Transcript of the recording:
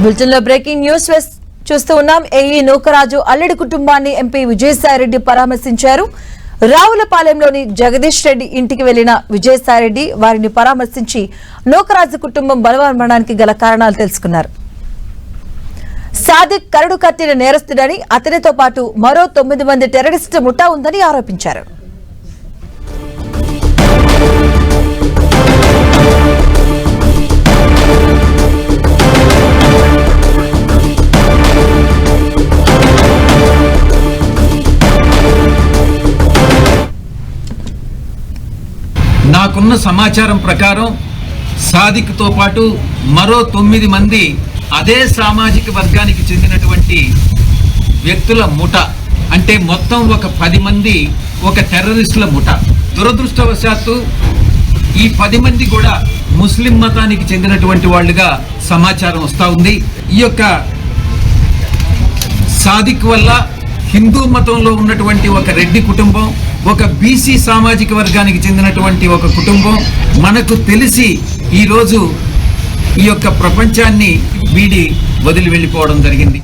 బులెటిన్లో breaking news చూస్తూ ఉన్నాం. ఏఈ నూకరాజు అల్లెడి కుటుంబాన్ని ఎంపీ విజయసాయిరెడ్డి పరామర్శించారు. రావులపాలెంలోని జగదీష్ రెడ్డి ఇంటికి వెళ్లిన విజయసాయిరెడ్డి వారిని పరామర్శించి నూకరాజు కుటుంబం బలవన్మరణానికి గల కారణాలు తెలుసుకున్నారు. సాదిక్ కరడు కట్టిన నేరస్తుడని, అతనితో పాటు మరో 9 మంది టెర్రరిస్టు ముఠా ఉందని ఆరోపించారు. నాకున్న సమాచారం ప్రకారం సాదిక్తో పాటు మరో 9 మంది అదే సామాజిక వర్గానికి చెందినటువంటి వ్యక్తుల ముఠా, అంటే మొత్తం ఒక 10 మంది ఒక టెర్రరిస్టుల ముఠా. దురదృష్టవశాత్తు ఈ 10 మంది కూడా ముస్లిం మతానికి చెందినటువంటి వాళ్ళుగా సమాచారం వస్తూ ఉంది. ఈ యొక్క సాదిక్ వల్ల హిందూ మతంలో ఉన్నటువంటి ఒక రెడ్డి కుటుంబం, ఒక బీసీ సామాజిక వర్గానికి చెందినటువంటి ఒక కుటుంబం మనకు తెలిసి ఈరోజు ఈ యొక్క ప్రపంచాన్ని వీడి వదిలి వెళ్ళిపోవడం జరిగింది.